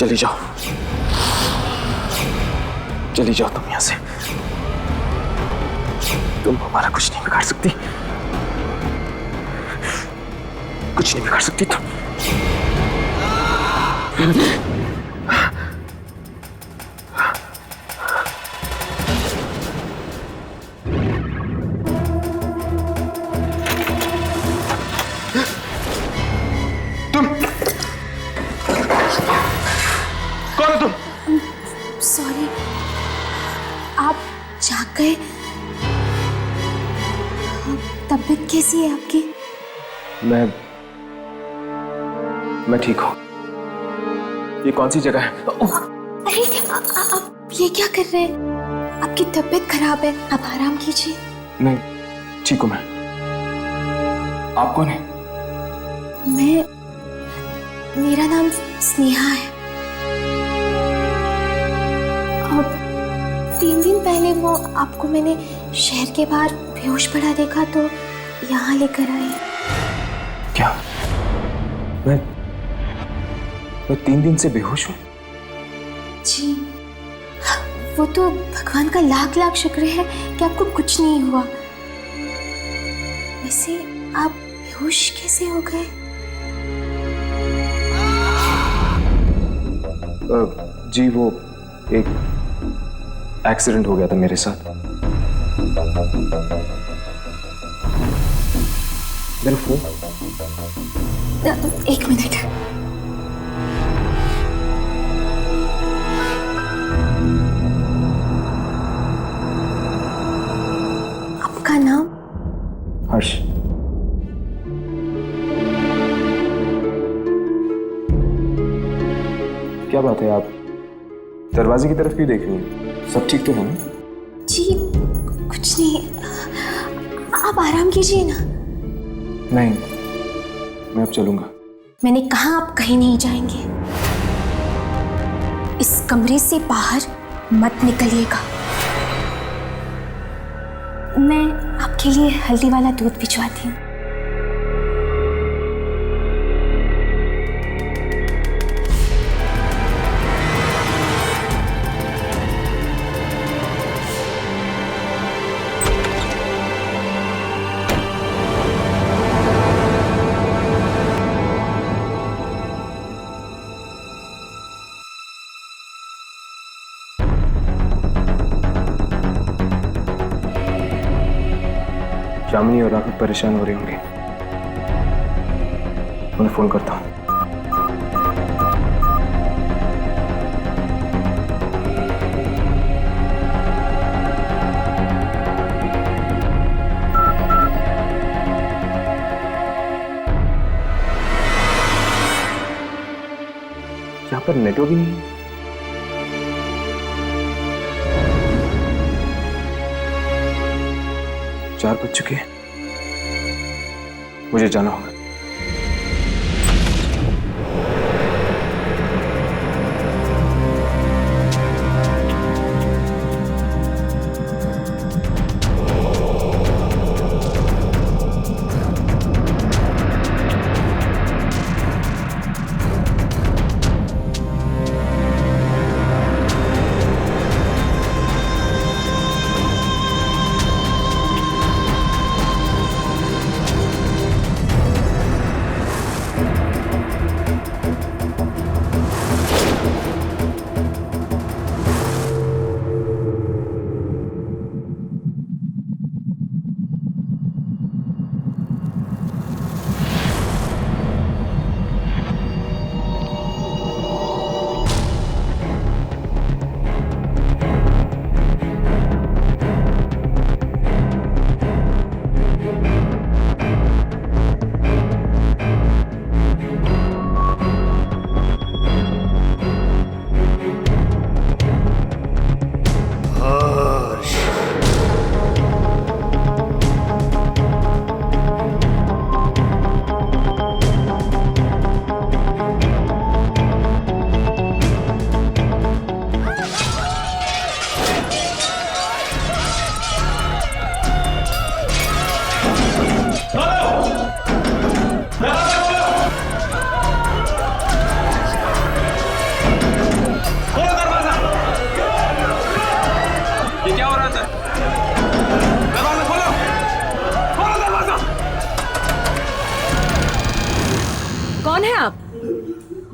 चली जाओ, चली जाओ तुम यहां से। तुम हमारा कुछ नहीं बिगाड़ सकती, कुछ नहीं बिगाड़ सकती तुम। कौन हो तुम? सॉरी, आप जाग गए। तबीयत कैसी है आपकी? मैं ठीक हूँ। ये कौन सी जगह है? अरे आप ये क्या कर रहे हैं? आपकी तबीयत खराब है, आप आराम कीजिए। नहीं, ठीक हूँ मैं। आप कौन है? मेरा नाम स्नेहा है। अब 3 दिन पहले वो आपको मैंने शहर के बाहर बेहोश पड़ा देखा तो यहाँ लेकर आई। क्या? मैं 3 दिन से बेहोश हूँ? जी, वो तो भगवान का लाख लाख शुक्र है कि आपको कुछ नहीं हुआ। वैसे आप बेहोश कैसे हो गए? जी, वो एक एक्सीडेंट हो गया था मेरे साथ। मेरा फोन? 1 मिनट। आपका नाम? हर्ष। क्या बात है, आप दरवाजे की तरफ क्यों देख रही हैं? सब ठीक तो है ना? जी कुछ नहीं, आप आराम कीजिए ना। नहीं, मैं अब चलूंगा। मैंने कहा आप कहीं नहीं जाएंगे। इस कमरे से बाहर मत निकलिएगा। मैं आपके लिए हल्दी वाला दूध भिजवाती हूँ। यामिनी और राघव परेशान हो रहे होंगे, उन्हें फोन करता हूँ। यहाँ पर नेटवर्क भी नहीं है। 4 बज चुके हैं, मुझे जाना होगा।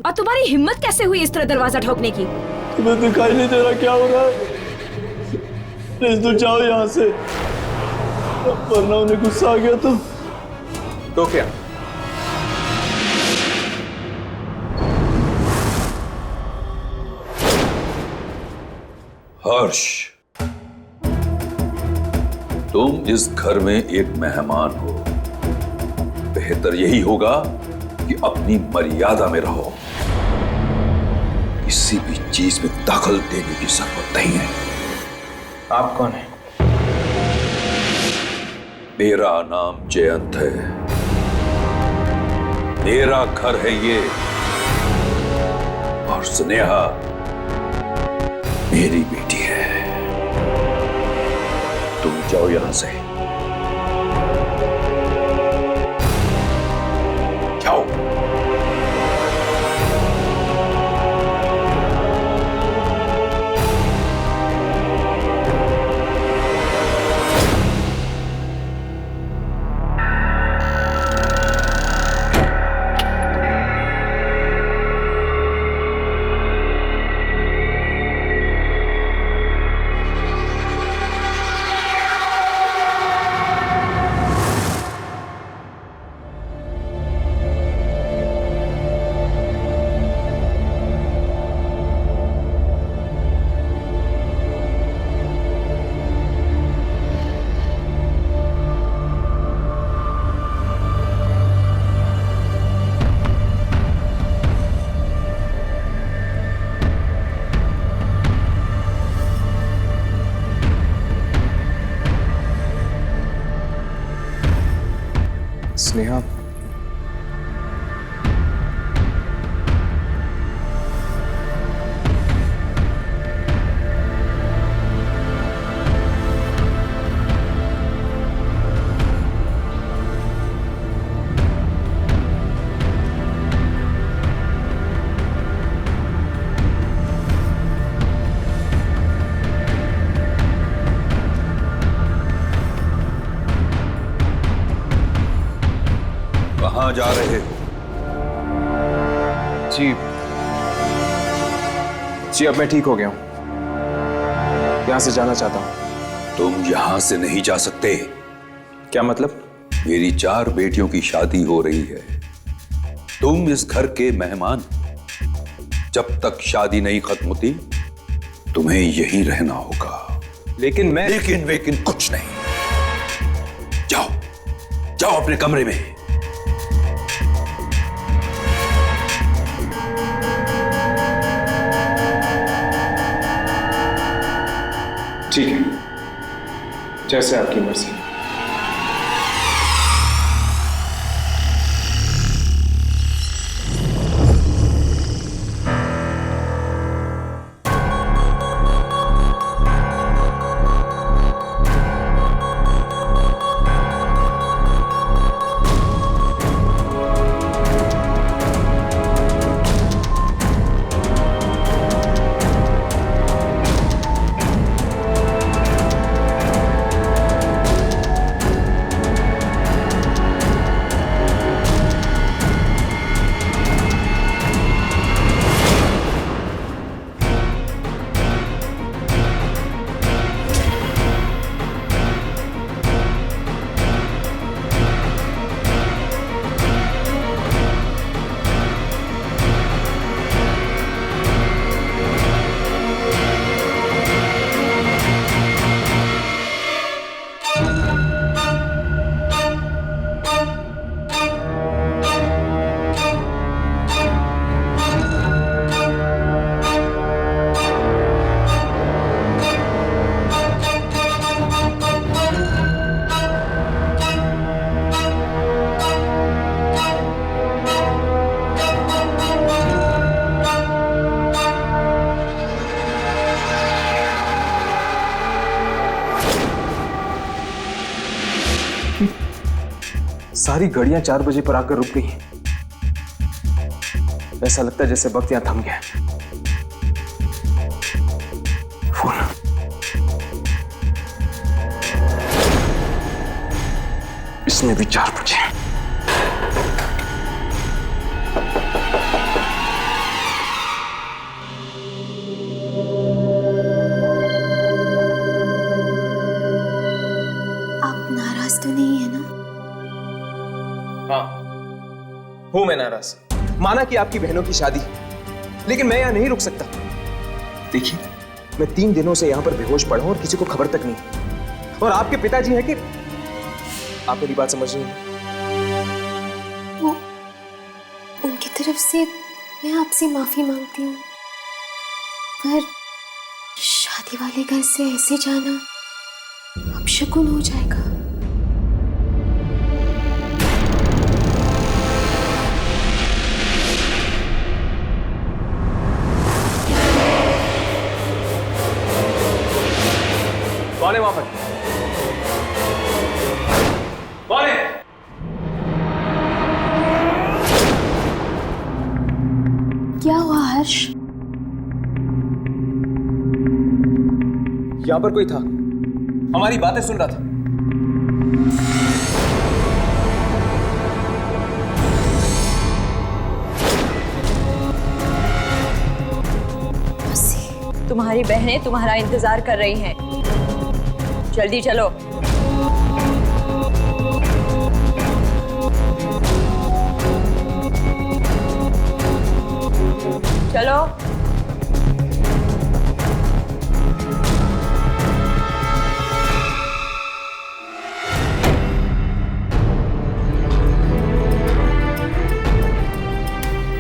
और तुम्हारी हिम्मत कैसे हुई इस तरह दरवाजा ठोकने की? तुम्हें दिखाई नहीं दे रहा क्या हो रहा है? प्लीज तुम जाओ यहाँ से, वरना उन्हें गुस्सा आ गया तो क्या? हर्ष, तुम इस घर में एक मेहमान हो। बेहतर यही होगा कि अपनी मर्यादा में रहो। किसी भी चीज में दखल देने की जरूरत नहीं है। आप कौन हैं? मेरा नाम जयंत है। मेरा घर है ये, और स्नेहा मेरी बेटी है। तुम जाओ यहां से, जाओ। स्नेहा, कहां जा रहे हो? जी जी, अब मैं ठीक हो गया हूं। यहां से जाना चाहता हूं। तुम यहां से नहीं जा सकते। क्या मतलब? मेरी 4 बेटियों की शादी हो रही है। तुम इस घर के मेहमान। जब तक शादी नहीं खत्म होती तुम्हें यहीं रहना होगा। लेकिन मैं लेकिन कुछ नहीं। जाओ जाओ अपने कमरे में। ठीक है, जैसे आपकी मर्जी। सारी घड़ियां 4 बजे पर आकर रुक गई हैं। ऐसा लगता है जैसे वक्त यहां थम गया। फोन। इसमें भी 4 बजे। हूं मैं नाराज। माना कि आपकी बहनों की शादी, लेकिन मैं यहां नहीं रुक सकता। देखिए, मैं 3 दिनों से यहां पर बेहोश पड़ा हूं और किसी को खबर तक नहीं। और आपके पिताजी हैं कि आप मेरी बात समझ रहे हैं? वो उनकी तरफ से मैं आपसे माफी मांगती हूँ, पर शादी वाले घर से ऐसे जाना अपशकुन हो जाएगा। कौन है वहां पर? कौन है? क्या हुआ हर्ष? यहां पर कोई था, हमारी बातें सुन रहा था। तुम्हारी बहनें तुम्हारा इंतजार कर रही हैं। जल्दी चलो। चलो।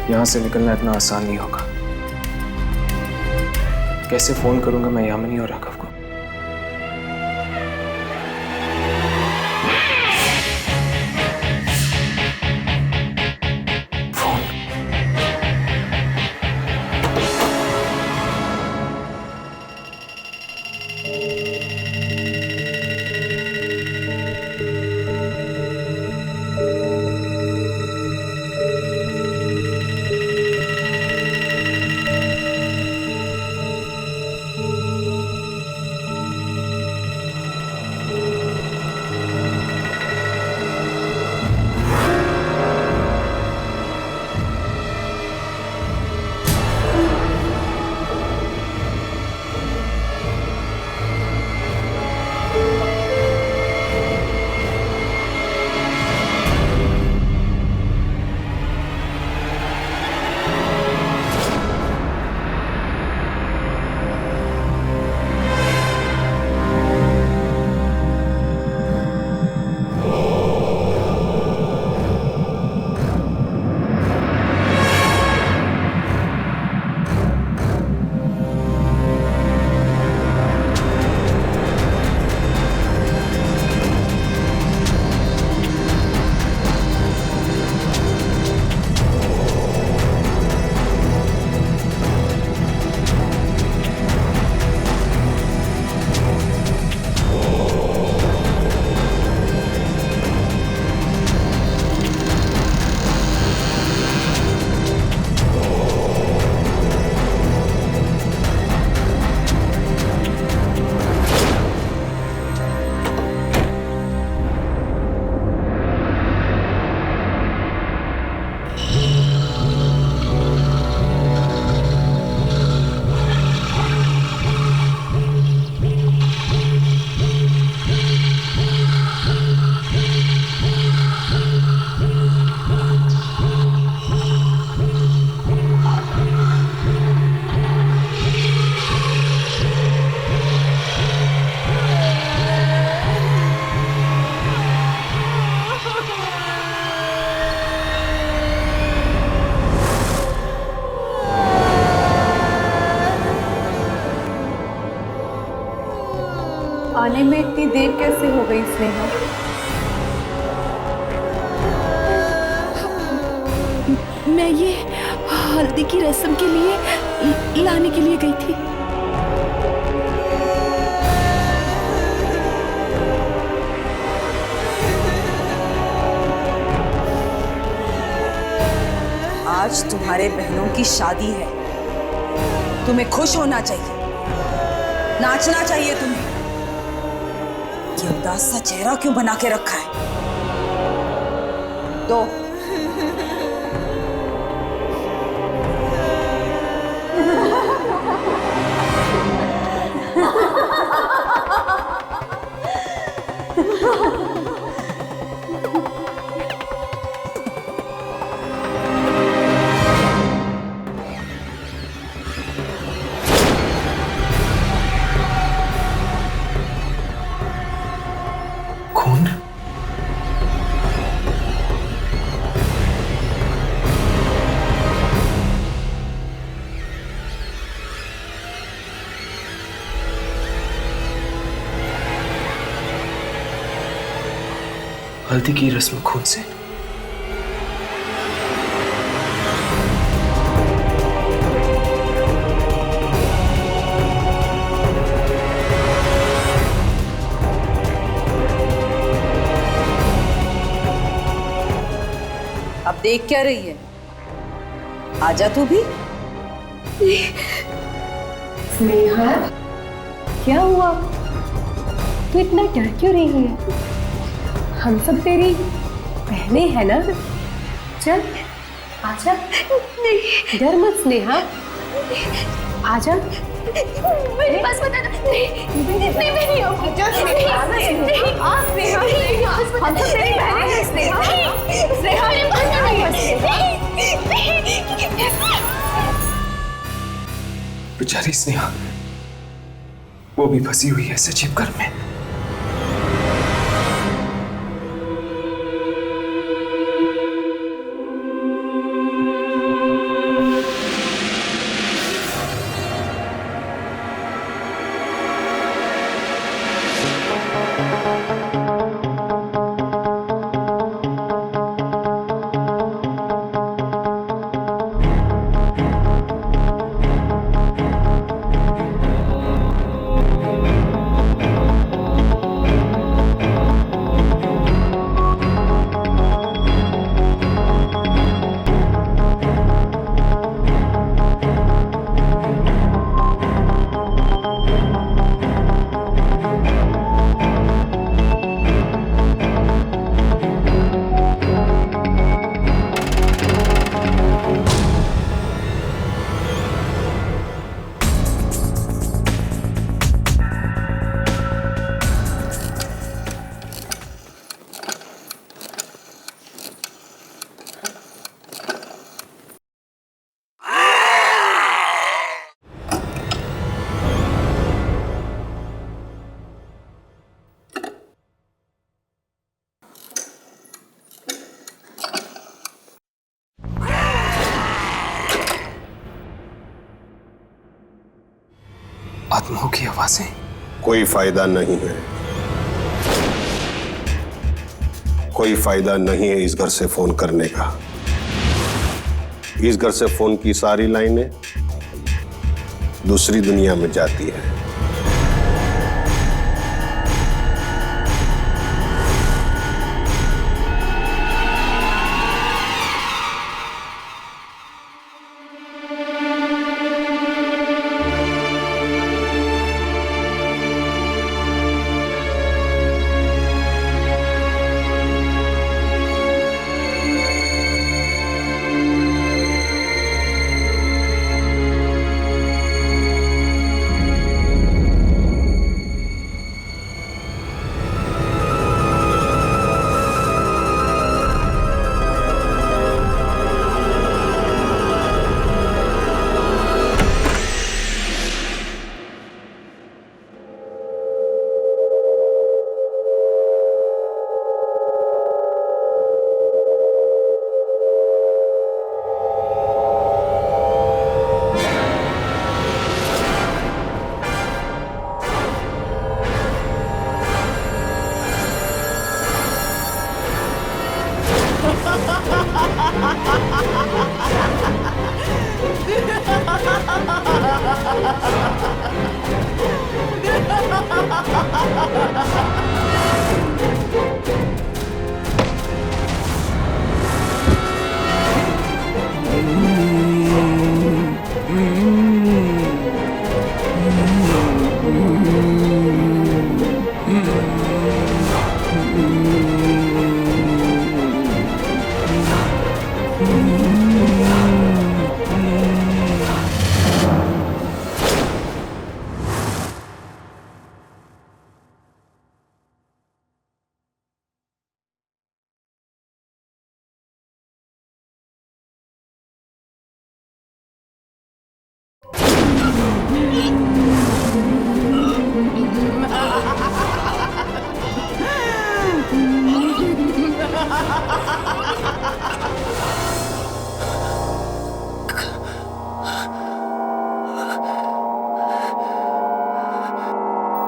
यहां से निकलना इतना आसान नहीं होगा। कैसे फोन करूंगा मैं यामिनी और राघव को? आने में इतनी देर कैसे हो गई स्नेहा? मैं ये हल्दी की रस्म के लिए लाने के लिए गई थी। आज तुम्हारे बहनों की शादी है, तुम्हें खुश होना चाहिए, नाचना चाहिए तुम्हें। ये उदास सा चेहरा क्यों बना के रखा है? तो हल्दी की रस्म खून से। अब देख क्या रही है? आजा तू भी। स्नेहा, क्या हुआ? तू इतना डर क्यों रही है? हम सब तेरी बहनें हैं ना? चल आजा। नहीं, डर मत स्नेहा, आजा। मेरे पास बता दो। नहीं मैं नहीं आऊंगी। हम सब तेरी बहनें हैं स्नेहा। स्नेहा ये बहाना नहीं है। बेचारी स्नेहा, वो भी फंसी हुई है सजीव घर में। आत्माओं की आवाजें। कोई फायदा नहीं है, कोई फायदा नहीं है इस घर से फोन करने का। इस घर से फोन की सारी लाइनें दूसरी दुनिया में जाती है।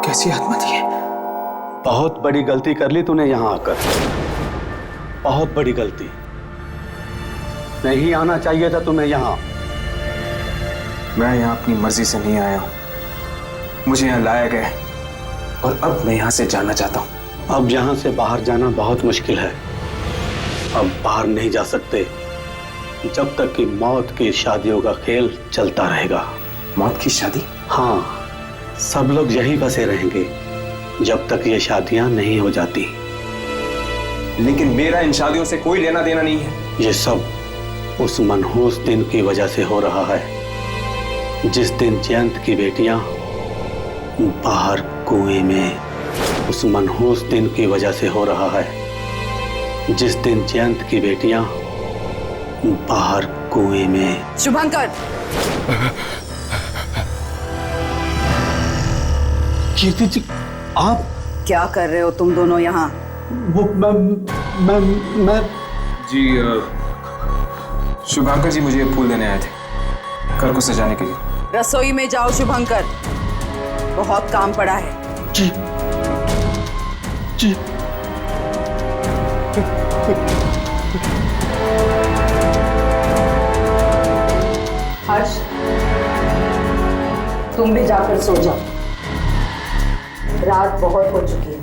कैसी आत्मा थी? बहुत बड़ी गलती कर ली तूने यहां आकर। बहुत बड़ी गलती। नहीं आना चाहिए था तुम्हें यहाँ। मैं यहाँ अपनी मर्जी से नहीं आया हूँ, मुझे यहाँ लाया गया है और अब मैं यहाँ से जाना चाहता हूँ। अब यहाँ से बाहर जाना बहुत मुश्किल है। अब बाहर नहीं जा सकते जब तक कि मौत की शादियों का खेल चलता रहेगा। मौत की शादी? हाँ, सब लोग यहीं बसे रहेंगे जब तक ये शादियां नहीं हो जाती। लेकिन मेरा इन शादियों से कोई लेना देना नहीं है। ये सब उस मनहूस दिन की वजह से हो रहा है जिस दिन जयंत की बेटियां बाहर कुएं में, उस मनहूस दिन की वजह से हो रहा है जिस दिन जयंत की बेटियां बाहर कुएं में। शुभंकर, कीर्ति जी, आप क्या कर रहे हो तुम दोनों यहाँ? वो मैं जी शुभंकर जी मुझे फूल देने आए थे घर को सजाने के लिए। रसोई में जाओ शुभंकर, बहुत काम पड़ा है। जी जी। हर्ष, तुम भी जाकर सो जाओ, रात बहुत हो चुकी है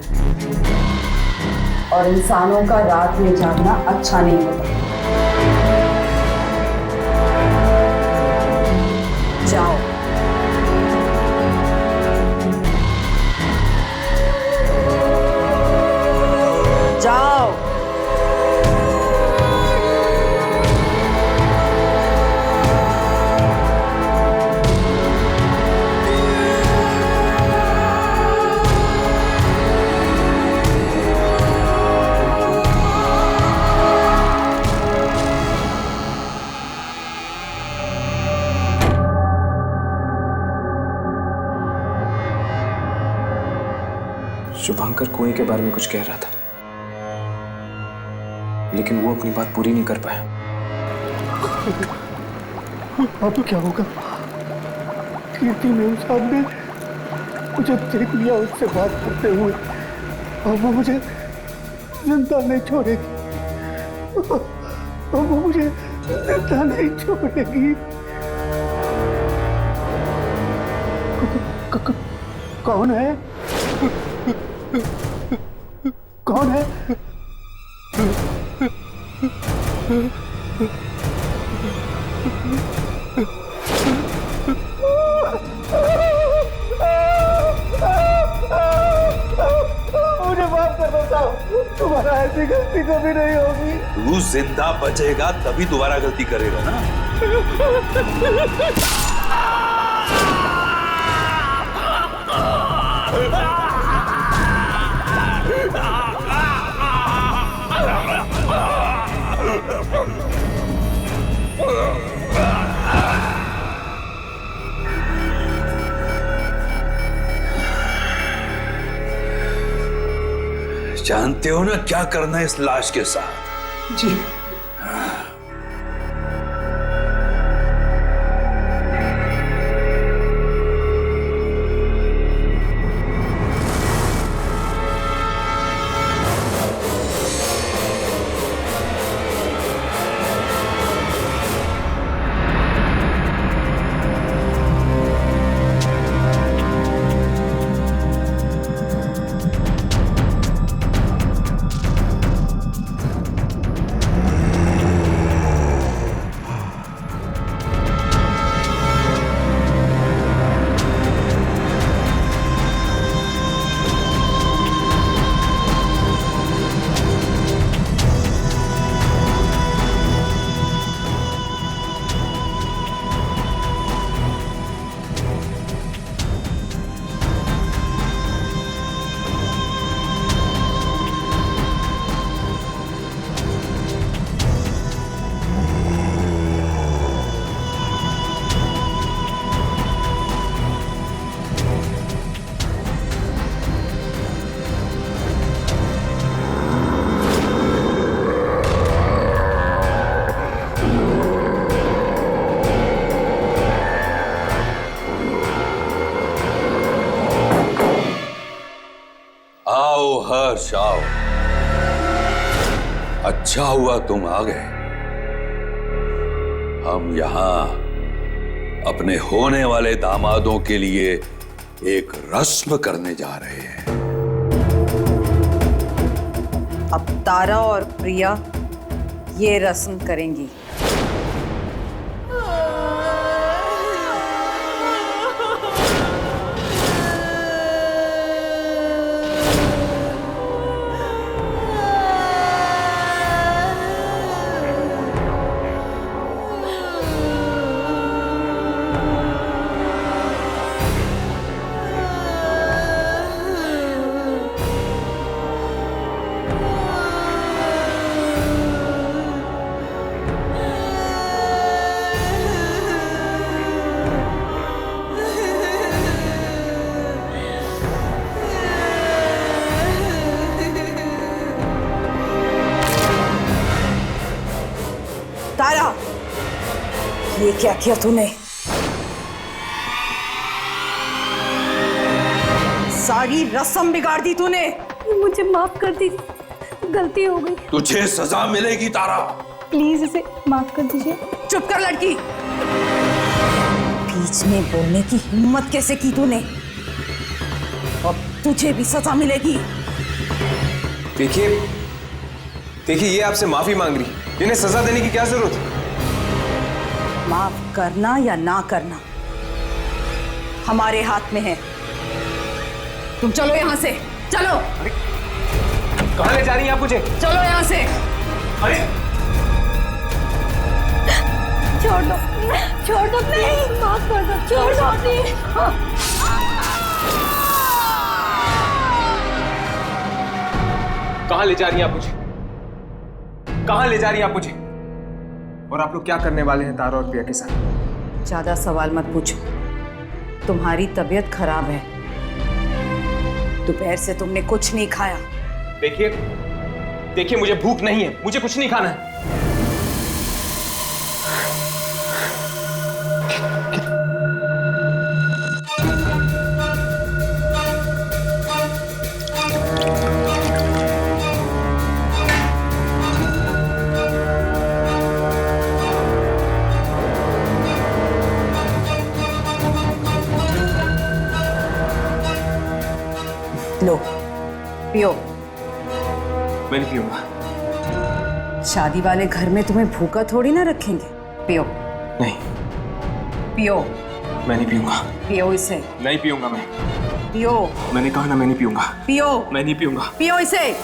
और इंसानों का रात में जागना अच्छा नहीं होता। जाओ। जाओ। शुभंकर कुएं के बारे में कुछ कह रहा था लेकिन वो अपनी बात पूरी नहीं कर पाया। अब क्या होगा? कीर्ति मेरे सामने मुझे देख लिया उससे बात करते हुए, अब वो मुझे जिंदा नहीं छोड़ेगी। अब वो मुझे जिंदा नहीं छोड़ेगी। कौन है? कौन है? मुझे माफ कर दो साहब, तुम्हारा ऐसी गलती कभी नहीं होगी। तू जिंदा बचेगा तभी दोबारा गलती करेगा ना। जानते हो ना क्या करना है इस लाश के साथ? जी हर्ष आओ। अच्छा हुआ तुम आ गए। हम यहां अपने होने वाले दामादों के लिए एक रस्म करने जा रहे हैं। अब तारा और प्रिया ये रस्म करेंगी। तारा, ये क्या किया तूने? सारी रस्म बिगाड़ दी तूने। मुझे माफ कर दीजिए, गलती हो गई। तुझे सजा मिलेगी तारा। प्लीज इसे माफ कर दीजिए। चुप कर लड़की। बीच में बोलने की हिम्मत कैसे की तूने? अब तुझे भी सजा मिलेगी। देखिए देखिए, ये आपसे माफी मांग रही, इन्हें सजा देने की क्या जरूरत है? माफ करना या ना करना हमारे हाथ में है। तुम चलो यहां से, चलो। कहां ले जा रही हैं आप मुझे? चलो यहां से। अरे छोड़ दो, छोड़ दो, नहीं, माफ कर दो, छोड़ दो प्लीज। कहां ले जा रही हैं आप मुझे? कहां ले जा रही हैं आप मुझे? और आप लोग क्या करने वाले हैं तारा और प्रिया के साथ? ज्यादा सवाल मत पूछो। तुम्हारी तबीयत खराब है, दोपहर से तुमने कुछ नहीं खाया। देखिए देखिए, मुझे भूख नहीं है, मुझे कुछ नहीं खाना है। लो पियो। मैं नहीं पीऊंगा। शादी वाले घर में तुम्हें भूखा थोड़ी ना रखेंगे। पियो। नहीं, पियो। मैं नहीं पीऊंगा। पियो इसे। नहीं पीऊंगा मैं। पियो। मैंने कहा ना, मैं नहीं पीऊंगा। पियो। मैं नहीं पीऊंगा। पियो इसे।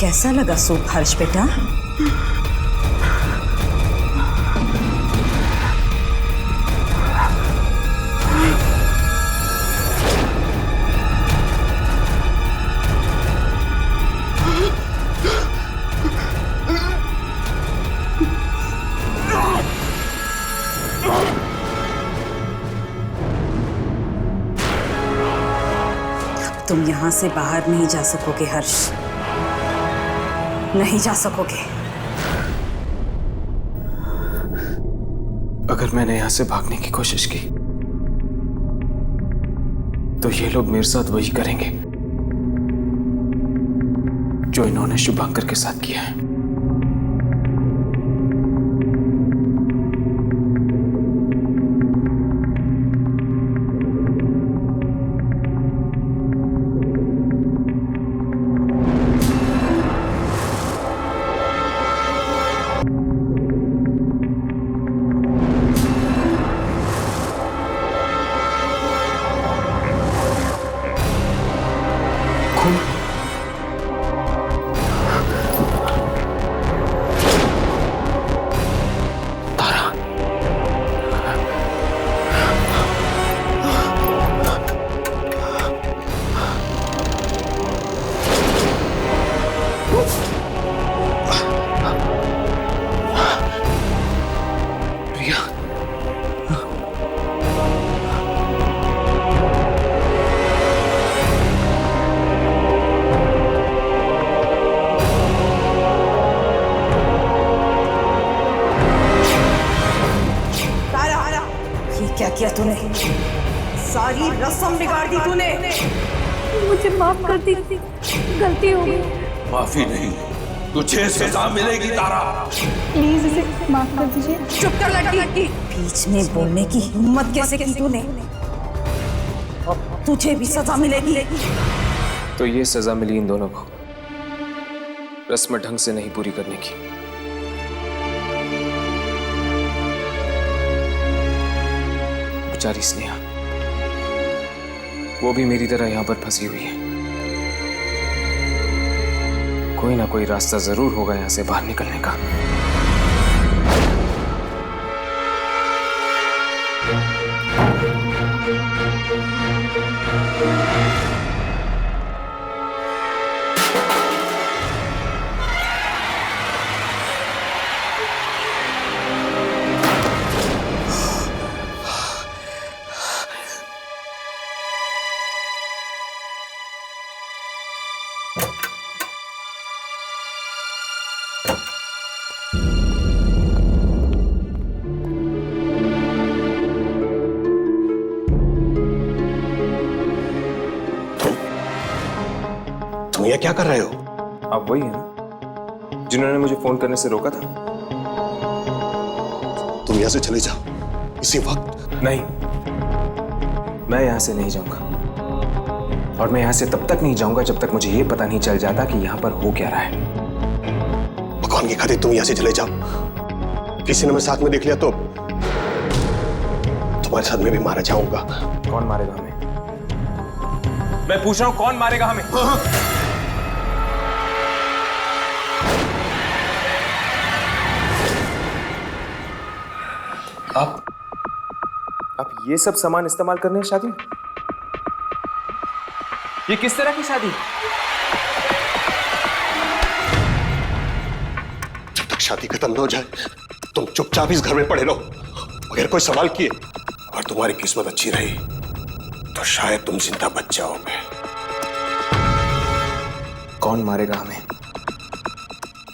कैसा लगा सूप हर्ष बेटा? तुम यहां से बाहर नहीं जा सकोगे हर्ष, नहीं जा सकोगे। अगर मैंने यहां से भागने की कोशिश की तो ये लोग मेरे साथ वही करेंगे जो इन्होंने शुभांकर के साथ किया है। किया तूने? सारी रस्म बिगाड़ दी तूने। मुझे माफ कर दीजिए, गलती हो गई। माफी नहीं, तुझे सजा मिलेगी तारा। प्लीज इसे माफ कर दीजिए। चुप कर लड़की। बीच में बोलने की हिम्मत कैसे की तूने? तुझे भी सजा मिलेगी। तो ये सजा मिली इन दोनों को रस्म ढंग से नहीं पूरी करने की। बेचारी स्नेहा, वो भी मेरी तरह यहां पर फंसी हुई है। कोई ना कोई रास्ता जरूर होगा यहां से बाहर निकलने का। तुम ये क्या कर रहे हो? आप वही है ना जिन्होंने मुझे फोन करने से रोका था? तुम यहां से चले जाओ इसी वक्त। नहीं, मैं यहां से नहीं जाऊंगा। और मैं यहां से तब तक नहीं जाऊंगा जब तक मुझे यह पता नहीं चल जाता कि यहां पर हो क्या रहा है। भगवान की खातिर तुम यहां से चले जाओ। किसी ने मैं साथ में देख लिया तो तुम्हारे साथ मैं भी मारा जाऊंगा। कौन मारेगा हमें? मैं पूछ रहा हूं, कौन मारेगा हमें? आप ये सब सामान इस्तेमाल करने हैं शादी में? ये किस तरह की शादी? जब तक शादी खत्म न हो जाए तुम चुपचाप इस घर में पड़े रहो। अगर कोई सवाल किए और तुम्हारी किस्मत अच्छी रही तो शायद तुम जिंदा बच जाओगे। कौन मारेगा हमें?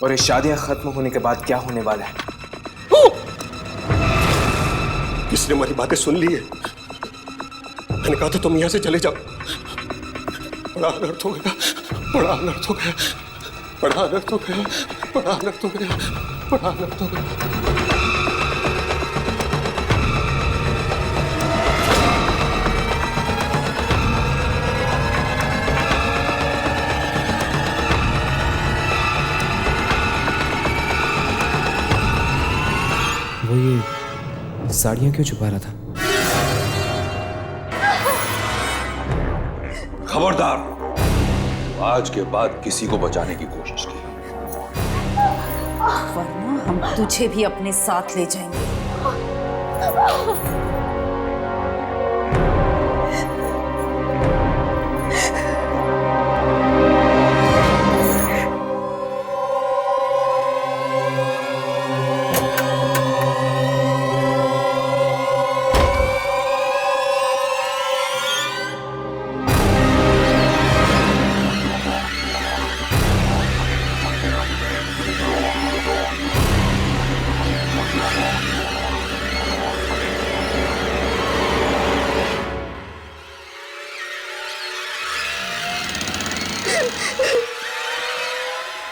और ये शादियां खत्म होने के बाद क्या होने वाला है? किसने हमारी बातें सुन ली है? मैंने कहा था तुम यहां से चले जाओ। बड़ा अनर्थ हो गया, बड़ा अनर्थ हो गया, बड़ा अनर्थ हो गया, बड़ा अनर्थ हो गया, बड़ा अनर्थ हो गया। वो ये साड़ियां क्यों छुपा रहा था? खबरदार, आज के बाद किसी को बचाने की कोशिश की वरना हम तुझे भी अपने साथ ले जाएंगे।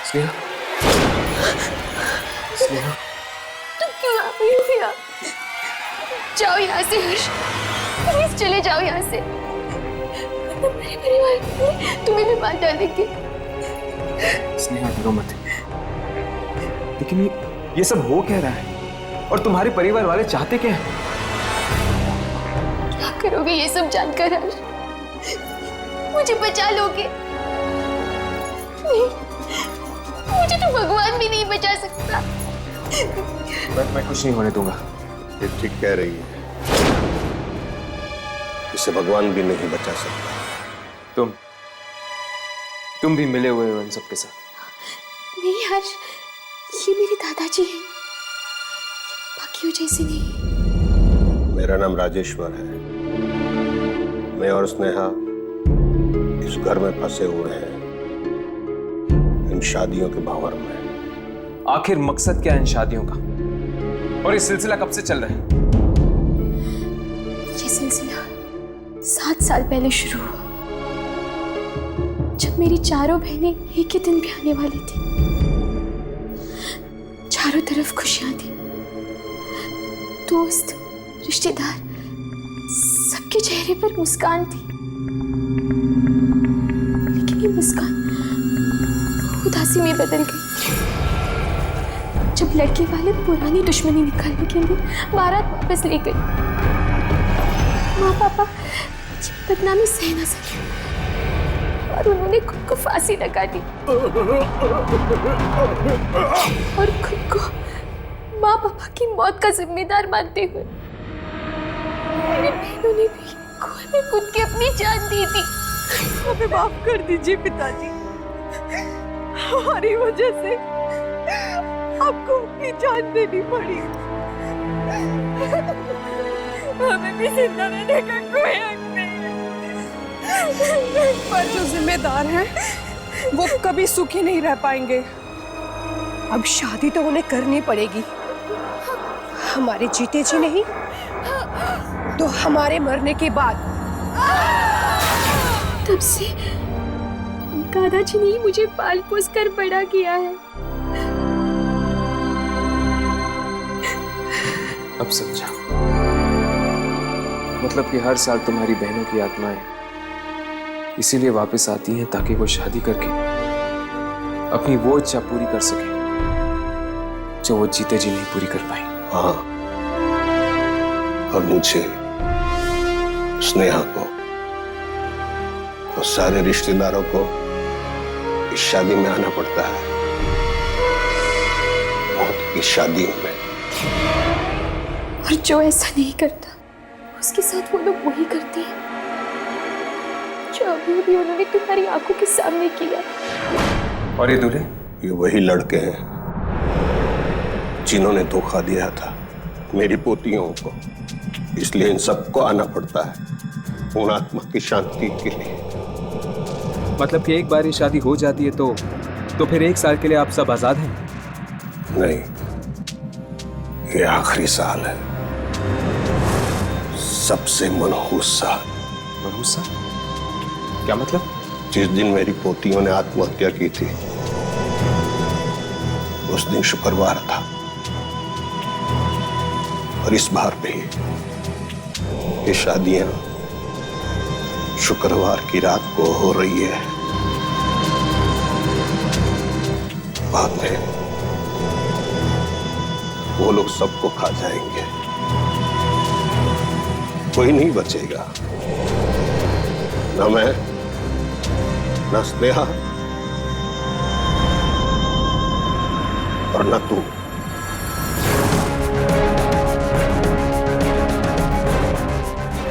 स्नेहा, स्नेहा, तुम क्यों आ गई हो यहाँ? जाओ यहाँ से हर्ष, प्लीज चले जाओ यहाँ से। तुम मेरे परिवार के लिए तुम्हें भी मार डालेंगे। स्नेहा डरो मत। लेकिन ये सब हो क्या रहा है? और तुम्हारे परिवार वाले चाहते क्या है? क्या करोगे ये सब जानकर हर्ष? मुझे बचा लोगे? नहीं, मुझे तो भगवान भी नहीं बचा सकता। मैं कुछ नहीं होने दूंगा। ये ठीक कह रही है, इसे भगवान भी नहीं बचा सकता। तुम भी मिले हुए हो इन सब के साथ। नहीं हर्ष, ये मेरे दादाजी हैं, बाकियों जैसे नहीं। मेरा नाम राजेश्वर है। मैं और स्नेहा इस घर में फंसे हुए हैं, इन शादियों के भावर में। आखिर मकसद क्या है इन शादियों का? और ये सिलसिला कब से चल रहा है? ये सिलसिला 7 साल पहले शुरू हुआ, जब मेरी चारों बहनें एक ही दिन भी आने वाली थी। चारों तरफ खुशियां थी, दोस्त, रिश्तेदार, सबके चेहरे पर मुस्कान थी। लेकिन ये मुस्कान उदासी में बदल गई जब लड़के वाले पुरानी दुश्मनी निकालने के लिए बारात वापस ले गए। माँ पापा बदनामी सह ना सके और उन्होंने खुद को फांसी लगा दी और खुद को माँ पापा की मौत का जिम्मेदार मानते हुए मेरी बहनों ने भी कुएं में कूद के अपनी जान दी थी। हमें माफ कर दीजिए पिताजी, हमारी वजह से आपको अपनी जान देनी पड़ी। हमें भी जिंदा रहने का कोई हक नहीं है, पर जो जिम्मेदार हैं वो कभी सुखी नहीं रह पाएंगे। अब शादी तो उन्हें करनी पड़ेगी, हमारे जीते जी नहीं तो हमारे मरने के बाद। तब से दादाजी ने ही मुझे पाल पोस कर बड़ा किया है। अब समझा, मतलब कि हर साल तुम्हारी बहनों की आत्माएं इसीलिए वापस आती हैं ताकि वो शादी करके अपनी वो इच्छा पूरी कर सके जो वो जीते जी नहीं पूरी कर पाई। हाँ, और मुझे, स्नेहा को और सारे रिश्तेदारों को इस शादी में आना पड़ता है, मौत की शादी में। और जो ऐसा नहीं करता उसके साथ वो लोग वही करते हैं जो अभी अभी उन्होंने तुम्हारी आंखों के सामने किया। और ये दूल्हे, ये वही लड़के हैं जिन्होंने धोखा दिया था मेरी पोतियों को, इसलिए इन सबको आना पड़ता है उन आत्मा की शांति के लिए। मतलब कि एक बार ये शादी हो जाती है तो फिर 1 साल के लिए आप सब आजाद हैं? नहीं, ये आखिरी साल है, सबसे मनहूस साल। मनहूस साल? क्या मतलब? जिस दिन मेरी पोतियों ने आत्महत्या की थी उस दिन शुक्रवार था, और इस बार भी ये शादियां शुक्रवार की रात को हो रही है। बाद में वो लोग सबको खा जाएंगे, कोई नहीं बचेगा, ना मैं, ना स्नेहा और ना तू।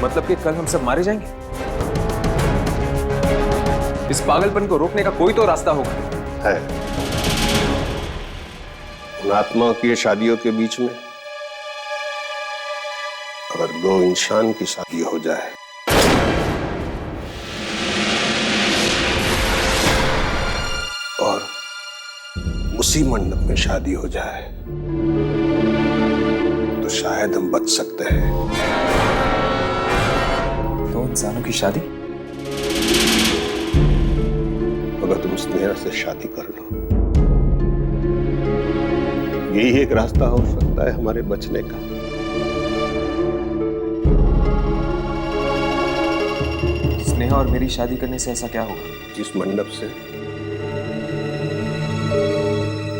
मतलब कि कल हम सब मारे जाएंगे? इस पागलपन को रोकने का कोई तो रास्ता होगा। है, उन आत्माओं की शादियों के बीच में अगर 2 इंसान की शादी हो जाए और उसी मंडप में शादी हो जाए तो शायद हम बच सकते हैं। 2 इंसानों की शादी? अगर तुम स्नेहा से शादी कर लो, यही एक रास्ता हो सकता है हमारे बचने का। स्नेहा और मेरी शादी करने से ऐसा क्या होगा? जिस मंडप से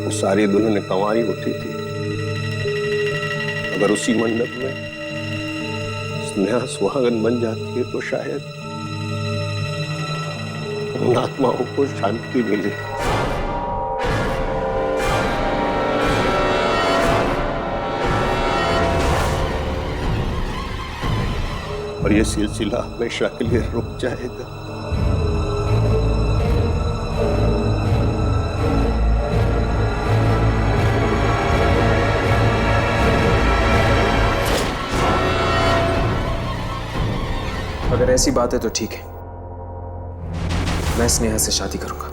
वो सारी दुल्हनें कंवारी उठी थी, अगर उसी मंडप में स्नेहा सुहागन बन जाती है तो शायद उन आत्माओं को शांति मिले। और ये सिलसिला हमेशा के लिए रुक जाएगा। अगर ऐसी बात है तो ठीक है, मैं स्नेहा से शादी करूंगा।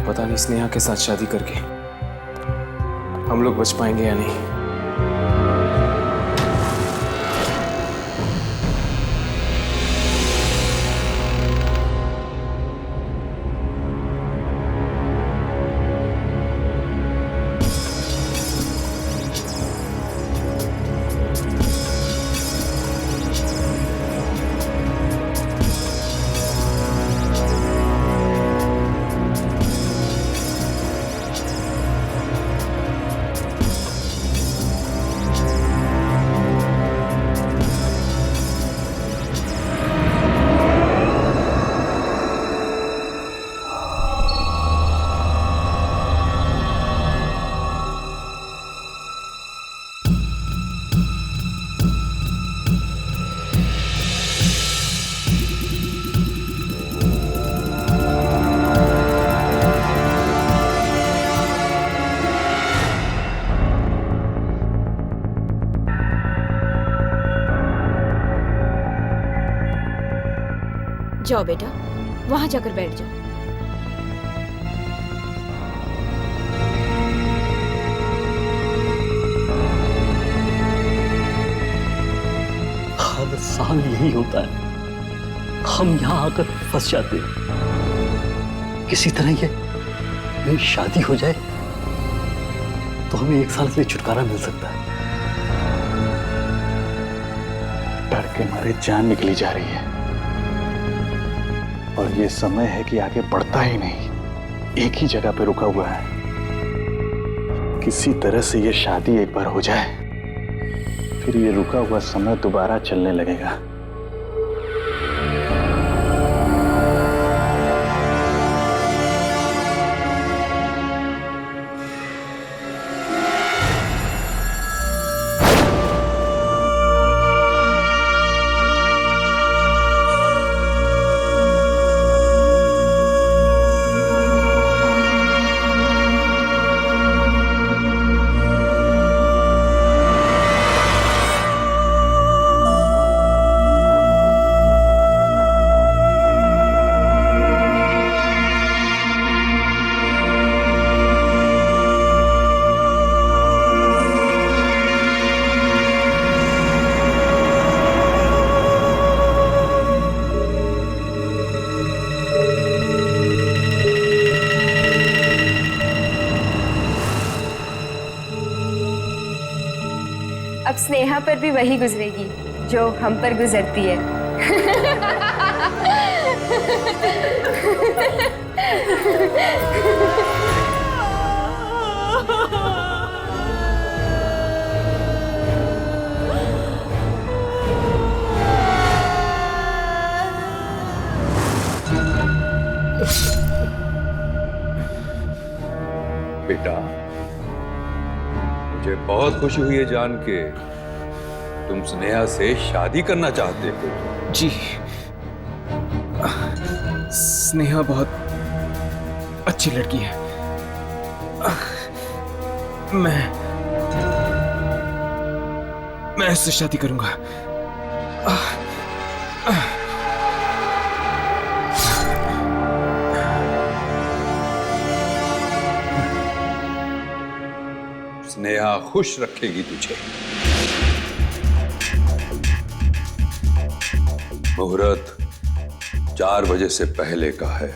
पता नहीं स्नेहा के साथ शादी करके हम लोग बच पाएंगे या नहीं। जाओ बेटा, वहां जाकर बैठ जाओ। हर साल यही होता है, हम यहाँ आकर फंस जाते हैं। किसी तरह ये मेरी शादी हो जाए तो हमें 1 साल के लिए छुटकारा मिल सकता है। डर के मारे जान निकली जा रही है और ये समय है कि आगे बढ़ता ही नहीं, एक ही जगह पे रुका हुआ है। किसी तरह से ये शादी एक बार हो जाए, फिर ये रुका हुआ समय दोबारा चलने लगेगा। अब स्नेहा पर भी वही गुजरेगी जो हम पर गुजरती है। बेटा, मुझे बहुत खुशी हुई है जान के तुम स्नेहा से शादी करना चाहते हो। जी, स्नेहा बहुत अच्छी लड़की है। मैं इससे शादी करूंगा। स्नेहा खुश रखेगी तुझे। मुहूर्त 4 बजे से पहले का है।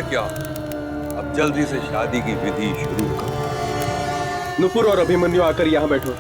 सोचोगे क्या? अब जल्दी से शादी की विधि शुरू करो। नुपुर और अभिमन्यु आकर यहां बैठो।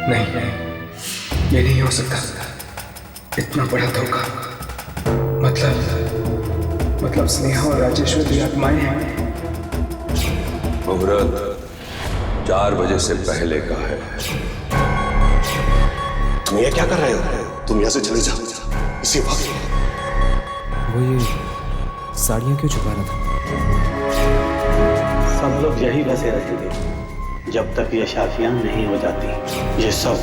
नहीं, ये नहीं हो सकता। इतना बड़ा धोखा। मतलब स्नेहा और राजेश्वरी आत्माएं हैं। मुहूर्त 4 बजे से पहले का है। तुम ये क्या कर रहे हो? तुम यहाँ से चले जाओ इसी वक्त। वो ये साड़ियां क्यों छुपा रहा था? सब लोग यही बसे रहेंगे जब तक ये शादियां नहीं हो जाती। ये सब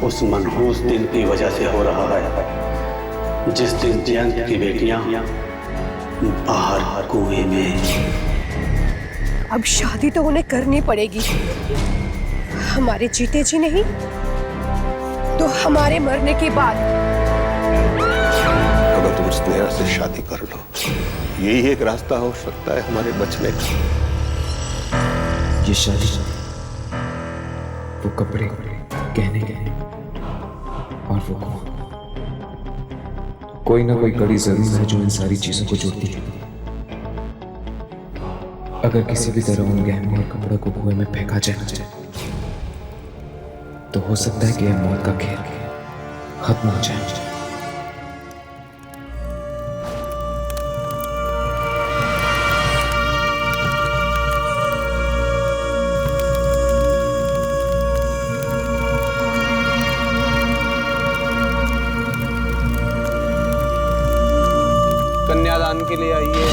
उस मनहूस दिन की वजह से हो रहा है जिस दिन जयंत की बेटियां बाहर कुएं में। अब शादी तो उन्हें करनी पड़ेगी। हमारे जीते जी नहीं तो हमारे मरने के बाद। अगर तुम स्नेहा से शादी कर लो, यही एक रास्ता हो सकता है हमारे बचने का। ये शादी, वो कपड़े, गहने और वो कोई ना कोई कड़ी जरूर है जो इन सारी चीजों को जोड़ती है। अगर किसी भी तरह उन गहनों और कपड़ों को कुएं में फेंका जाए तो हो सकता है कि यह मौत का खेल खत्म हो जाए। कन्यादान के लिए आइए।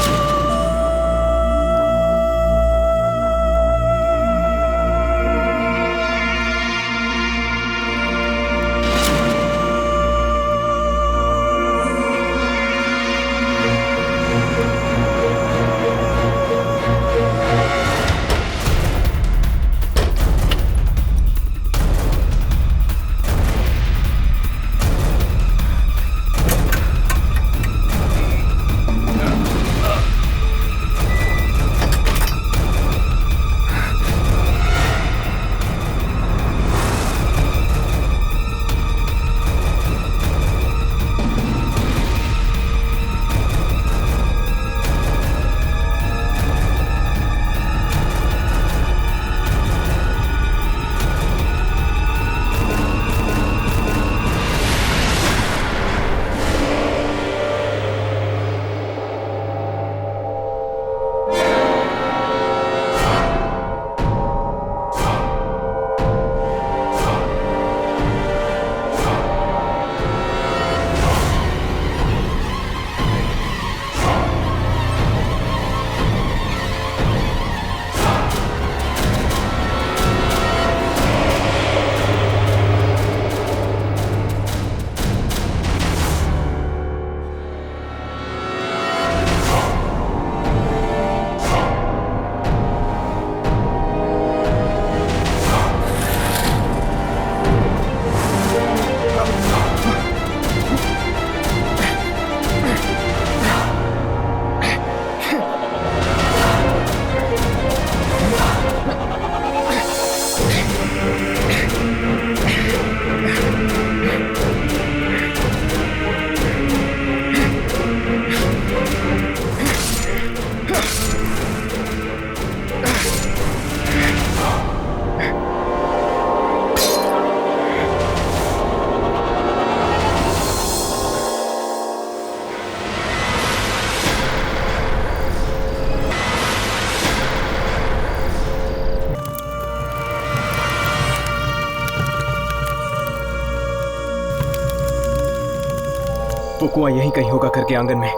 वो कुआं यहीं कहीं होगा घर के आंगन में।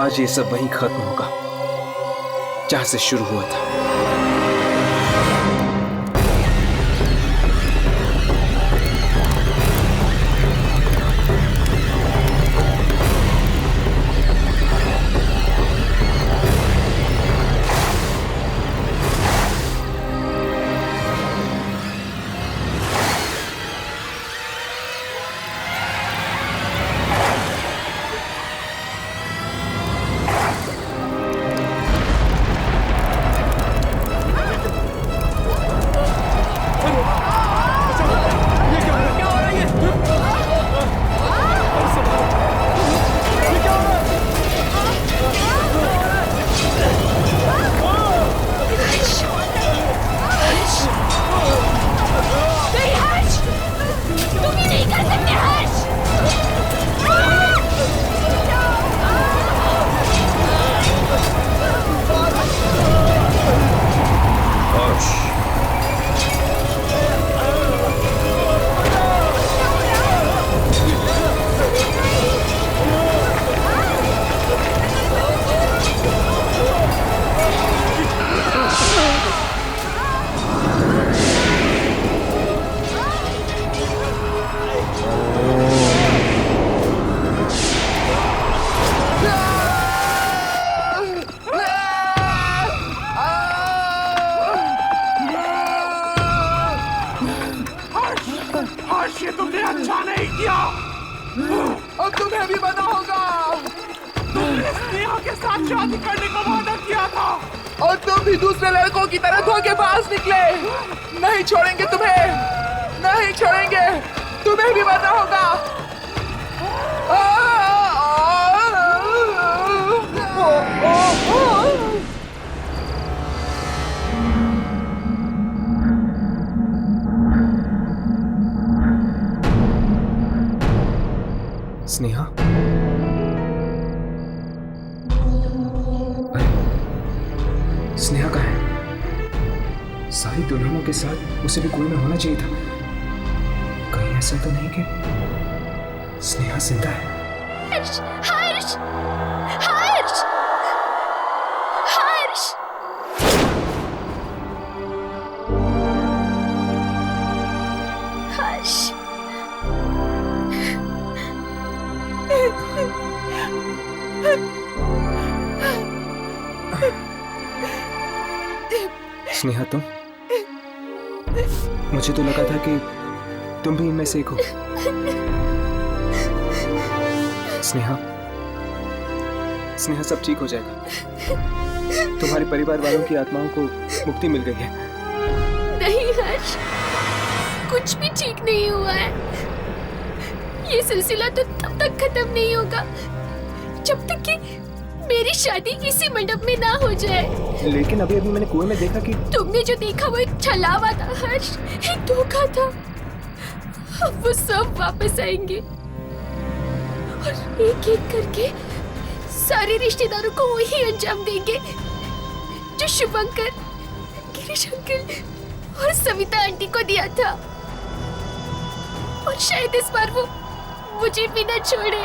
आज ये सब वहीं खत्म होगा जहां से शुरू हुआ था। ये तुमने अच्छा नहीं किया और तुम्हें भी पता होगा तुमने स्नेहा के साथ शादी करने का वादा किया था और तुम भी दूसरे लड़कों की तरह धोखेबाज निकले। नहीं छोड़ेंगे तुम्हें, नहीं छोड़ेंगे, तुम्हें भी पता होगा। स्नेहा, स्नेहा कहाँ है? सारी दुल्हनों के साथ उसे भी कुएं में होना चाहिए था। कहीं ऐसा तो नहीं कि स्नेहा जिंदा है? हर्ष, हर्ष, हर्ष, हर्ष। हर्ष। स्नेहा, तुम? मुझे तो लगा था कि तुम भी इनमें से एक हो। स्नेहा, स्नेहा, सब ठीक हो जाएगा। तुम्हारे परिवार वालों की आत्माओं को मुक्ति मिल गई है। नहीं हर्ष, कुछ भी ठीक नहीं हुआ है। ये सिलसिला तो तब तक खत्म नहीं होगा जब तक कि मेरी शादी इसी मंडप में ना हो जाए। लेकिन अभी अभी मैंने कुएं में देखा कि तुमने जो देखा वो एक छलावा था हर्ष, एक धोखा था। अब वो सब वापस आएंगे और एक एक करके सारे रिश्तेदारों को वही अंजाम देंगे जो शुभंकर, गिरीश अंकल और सविता आंटी को दिया था। और शायद इस बार वो मुझे भी न छोड़े।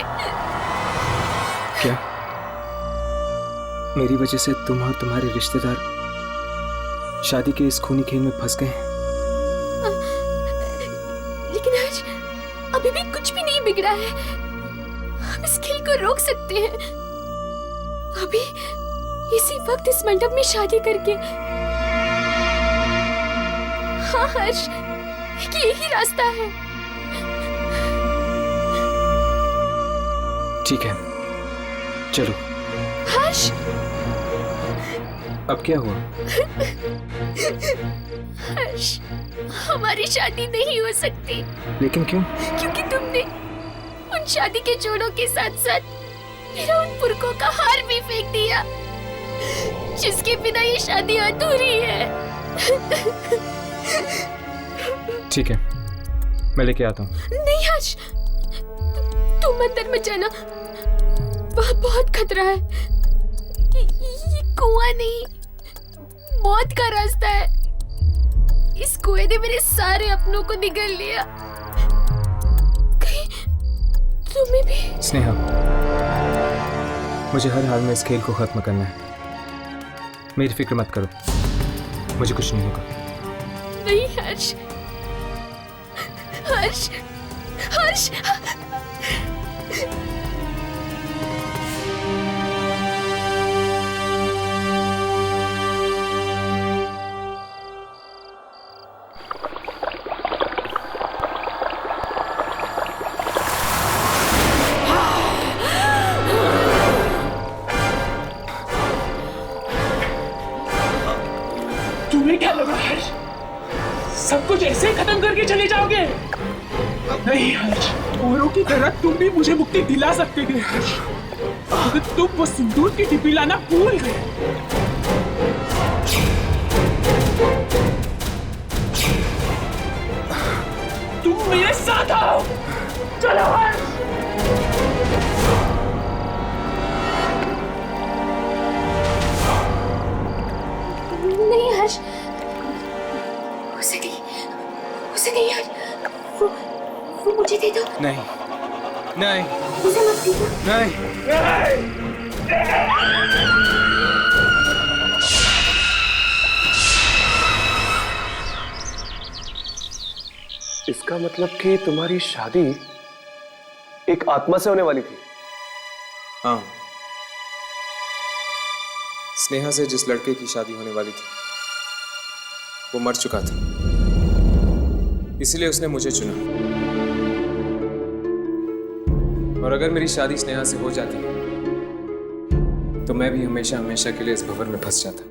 क्या मेरी वजह से तुम और तुम्हारे रिश्तेदार शादी के इस खूनी खेल में फंस गए हैं? लेकिन आज अभी भी कुछ भी नहीं बिगड़ा है। हम इस खेल को रोक सकते हैं अभी, इसी वक्त इस मंडप में शादी करके। हाँ हर्ष, यही रास्ता है। ठीक है, चलो। हर्ष, अब क्या हुआ? हर्ष, हमारी शादी नहीं हो सकती। लेकिन क्यों? क्योंकि तुमने उन शादी के जोड़ों के साथ साथ मेरा उन पुरखों का हार भी फेंक दिया, जिसके बिना ये शादी अधूरी है। ठीक है, मैं लेके आता हूँ। नहीं हर्ष, तुम अंदर मत जाना, वहाँ बहुत खतरा है। ये कुआं नहीं, मौत का रास्ता है। इस कुएं ने मेरे सारे अपनों को निगल लिया। कहीं तुम्हें भी? स्नेहा, मुझे हर हाल में इस खेल को खत्म करना है। मेरी फिक्र मत करो, मुझे कुछ नहीं होगा। नहीं हर्ष, हर्ष, हर्ष। तुम्हें क्या लगा हर्ष, सब कुछ ऐसे खत्म करके चले जाओगे? नहीं हर्ष, औरों की तरह तुम भी मुझे मुक्ति दिला सकते थे हर्ष, अगर तुम वो सिंदूर की डिब्बी लाना भूल गए। तुम मेरे साथ आओ, चलो हर्ष। नहीं हर्ष, उसे नहीं हर्ष, वो मुझे दे दो। नहीं, नहीं, उसे मत दीजिए। नहीं। इसका मतलब कि तुम्हारी शादी एक आत्मा से होने वाली थी? हाँ, स्नेहा से जिस लड़के की शादी होने वाली थी वो मर चुका था, इसलिए उसने मुझे चुना। और अगर मेरी शादी स्नेहा से हो जाती तो मैं भी हमेशा हमेशा के लिए इस भंवर में फंस जाता।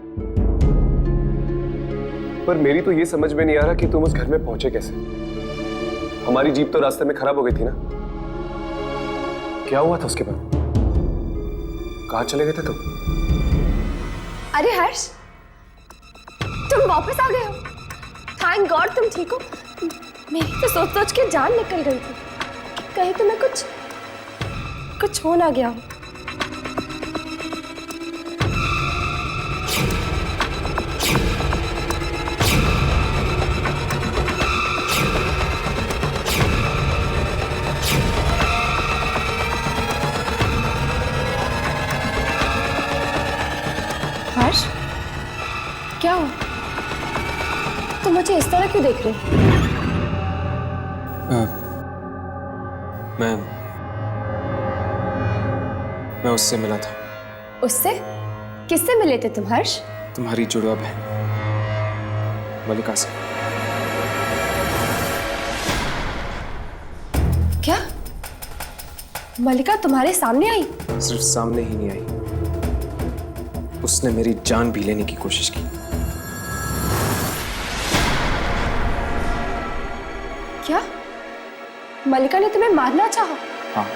पर मेरी तो ये समझ में नहीं आ रहा कि तुम उस घर में पहुंचे कैसे? हमारी जीप तो रास्ते में खराब हो गई थी ना? क्या हुआ था उसके बाद? कहाँ चले गए थे तुम? अरे हर्ष, तुम वापस आ गए हो। थैंक गॉड तुम ठीक हो। मेरी तो सोच सोच के जान निकल गई थी, कहीं तुम्हें कुछ हो ना गया हो। हुआ? तुम मुझे इस तरह क्यों देख रहे हो? मैं उससे मिला था। उससे? किससे मिले थे तुम हर्ष? तुम्हारी जुड़वा बहन मलिका से। क्या मलिका तुम्हारे सामने आई? सिर्फ सामने ही नहीं आई, उसने मेरी जान भी लेने की कोशिश की। क्या मलिका ने तुम्हें मारना चाहा? हाँ,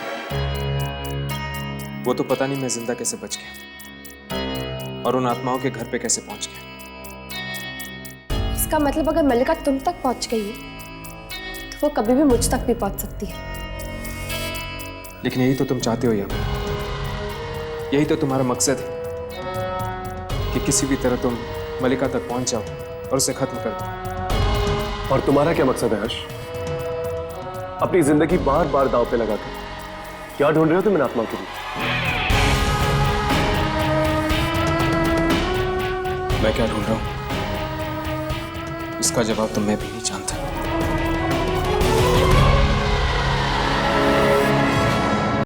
वो तो पता नहीं मैं जिंदा कैसे बच गया और उन आत्माओं के घर पे कैसे पहुंच गया। इसका मतलब अगर मलिका तुम तक पहुंच गई है तो वो कभी भी मुझ तक भी पहुंच सकती है। लेकिन यही तो तुम चाहते हो यार, यही तो तुम्हारा मकसद है कि किसी भी तरह तुम मलिका तक पहुंच जाओ और उसे खत्म कर दो। और तुम्हारा क्या मकसद है हर्ष? अपनी जिंदगी बार बार दांव पे लगा के क्या ढूंढ रहे हो तुम इन आत्माओं के लिए? मैं क्या ढूंढ रहा हूं इसका जवाब तो मैं भी नहीं जानता।